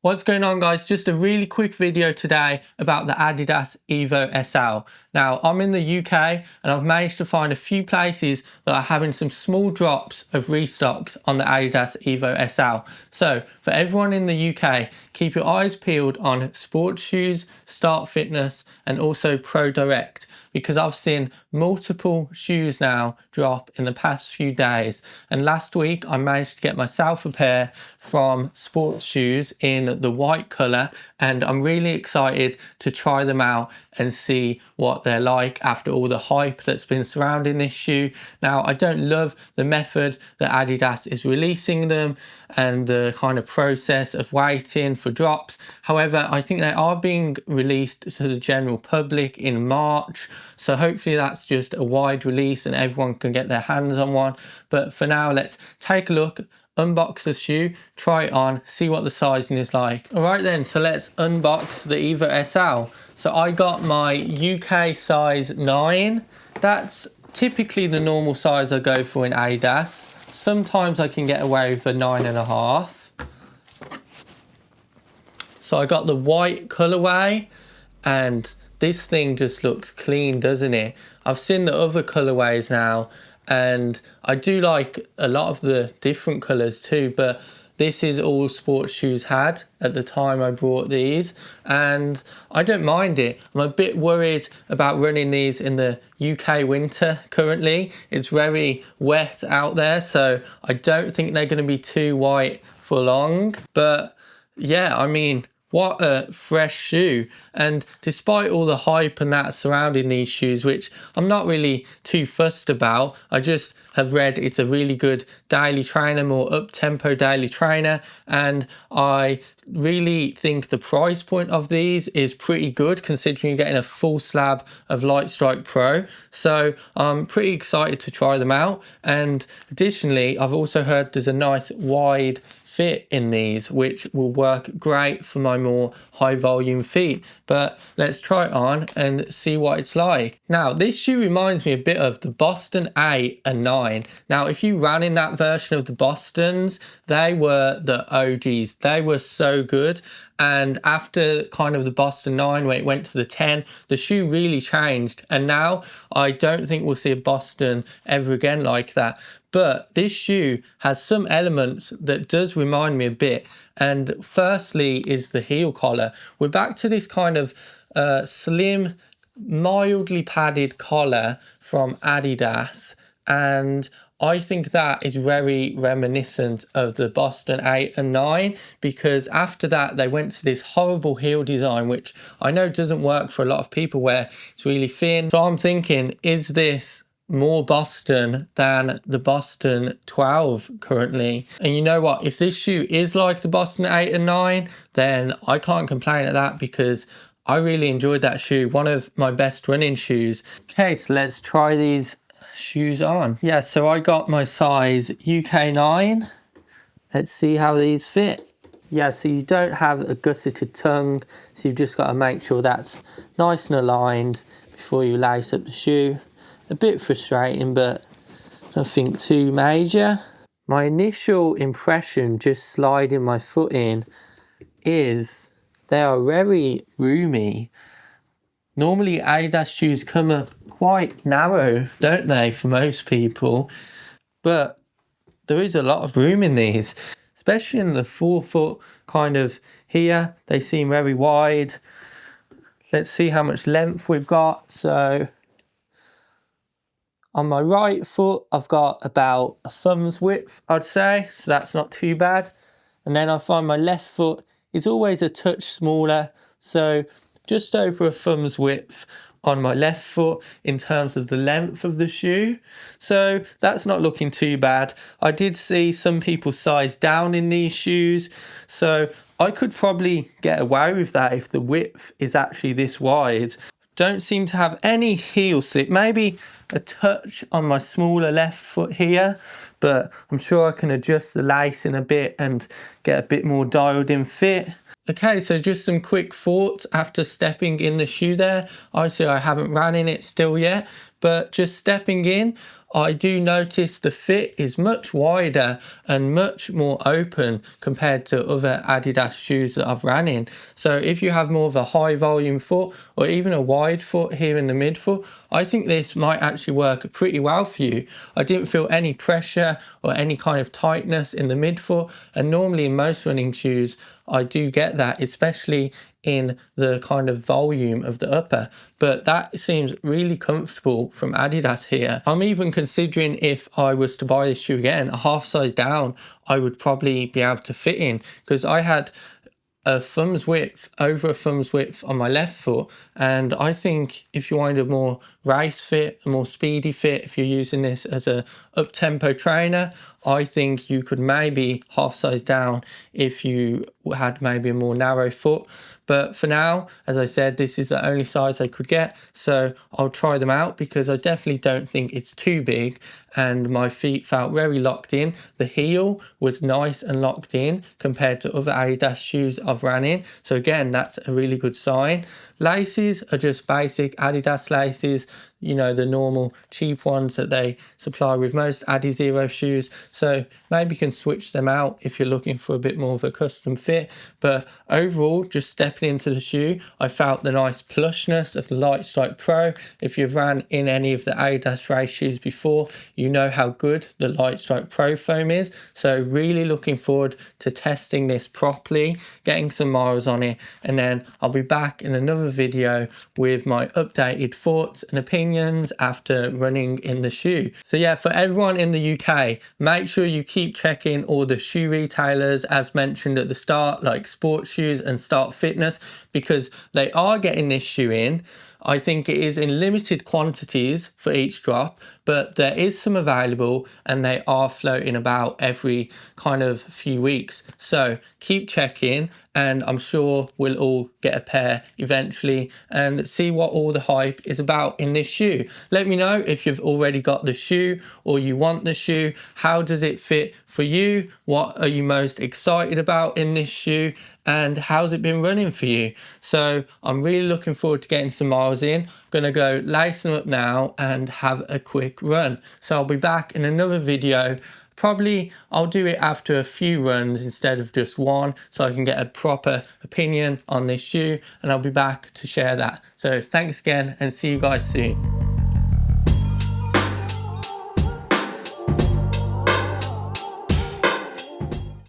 What's going on, guys? Just a really quick video today about the Adidas Evo SL. Now, I'm in the UK and I've managed to find a few places that are having some small drops of restocks on the Adidas Evo SL. So for everyone in the UK, keep your eyes peeled on sports shoes, Start Fitness and also Pro Direct, because I've seen multiple shoes now drop in the past few days. And last week I managed to get myself a pair from Sports Shoes in the white colour, and I'm really excited to try them out and see what they're like after all the hype that's been surrounding this shoe. Now, I don't love the method that Adidas is releasing them and the kind of process of waiting for drops. However, I think they are being released to the general public in March, so hopefully that's just a wide release and everyone can get their hands on one. But for now, let's take a look, unbox the shoe, try it on, see what the sizing is like. Alright then, so let's unbox the Evo SL. So I got my UK size 9. That's typically the normal size I go for in Adidas. Sometimes I can get away with a 9.5. So I got the white colourway, and this thing just looks clean, doesn't it? I've seen the other colourways now, and I do like a lot of the different colours too, but this is all Sports Shoes had at the time I bought these, and I don't mind it. I'm a bit worried about running these in the UK winter currently. It's very wet out there, so I don't think they're going to be too white for long. But yeah, I mean, what a fresh shoe. And despite all the hype and that surrounding these shoes, which I'm not really too fussed about, I just have read it's a really good daily trainer, more up-tempo daily trainer, and I really think the price point of these is pretty good considering you're getting a full slab of Lightstrike Pro. So I'm pretty excited to try them out. And additionally, I've also heard there's a nice wide fit in these, which will work great for my more high volume feet. But let's try it on and see what it's like. Now, this shoe reminds me a bit of the Boston 8 and 9. Now, if you ran in that version of the Bostons, they were the OGs. They were so good. And after kind of the Boston 9, where it went to the 10, the shoe really changed. And now I don't think we'll see a Boston ever again like that. But this shoe has some elements that does remind me a bit. And firstly is the heel collar. We're back to this kind of slim, mildly padded collar from Adidas. And I think that is very reminiscent of the Boston 8 and 9, because after that they went to this horrible heel design, which I know doesn't work for a lot of people, where it's really thin. So I'm thinking, is this more Boston than the Boston 12 currently? And you know what, if this shoe is like the Boston 8 and 9, then I can't complain at that, because I really enjoyed that shoe. One of my best running shoes. Okay, so let's try these shoes on. Yeah, so I got my size UK 9. Let's see how these fit. Yeah, so you don't have a gusseted tongue, so you've just got to make sure that's nice and aligned before you lace up the shoe. A bit frustrating, but nothing too major. My initial impression just sliding my foot in is they are very roomy. Normally Adidas shoes come up quite narrow, don't they, for most people? But there is a lot of room in these, especially in the forefoot kind of here. They seem very wide. Let's see how much length we've got. So on my right foot, I've got about a thumb's width, I'd say, so that's not too bad. And then I find my left foot is always a touch smaller, so just over a thumb's width on my left foot in terms of the length of the shoe. So that's not looking too bad. I did see some people size down in these shoes, so I could probably get away with that if the width is actually this wide. Don't seem to have any heel slip, maybe a touch on my smaller left foot here, but I'm sure I can adjust the lacing a bit and get a bit more dialed in fit. Okay, so just some quick thoughts after stepping in the shoe there. Obviously I haven't ran in it still yet, but just stepping in, I do notice the fit is much wider and much more open compared to other Adidas shoes that I've ran in. So if you have more of a high volume foot or even a wide foot here in the midfoot, I think this might actually work pretty well for you. I didn't feel any pressure or any kind of tightness in the midfoot, and normally in most running shoes I do get that, especially in the kind of volume of the upper, but that seems really comfortable from Adidas here. I'm even considering, if I was to buy this shoe again, a half size down, I would probably be able to fit in, because I had a thumb's width, over a thumb's width on my left foot, and I think if you wanted a more race fit, a more speedy fit, if you're using this as a up-tempo trainer, I think you could maybe half size down if you had maybe a more narrow foot. But for now, as I said, this is the only size I could get, so I'll try them out, because I definitely don't think it's too big, and my feet felt very locked in. The heel was nice and locked in compared to other Adidas shoes I've ran in, so again, that's a really good sign. Laces are just basic Adidas laces, you know, the normal cheap ones that they supply with most Adidas Evo shoes, so maybe you can switch them out if you're looking for a bit more of a custom fit. But overall, just stepping into the shoe, I felt the nice plushness of the Lightstrike Pro. If you've ran in any of the Adidas race shoes before, you know how good the Lightstrike Pro foam is, so really looking forward to testing this properly, getting some miles on it, and then I'll be back in another video with my updated thoughts and opinions after running in the shoe. So yeah, for everyone in the UK, make sure you keep checking all the shoe retailers as mentioned at the start, like Sports Shoes and Start Fitness, because they are getting this shoe in. I think it is in limited quantities for each drop, but there is some available and they are floating about every kind of few weeks. So keep checking, and I'm sure we'll all get a pair eventually and see what all the hype is about in this shoe. Let me know if you've already got the shoe or you want the shoe. How does it fit for you? What are you most excited about in this shoe? And how's it been running for you? So I'm really looking forward to getting some miles in. I'm gonna go lace them up now and have a quick run. So I'll be back in another video. Probably I'll do it after a few runs instead of just one, so I can get a proper opinion on this shoe, and I'll be back to share that. So thanks again, and see you guys soon.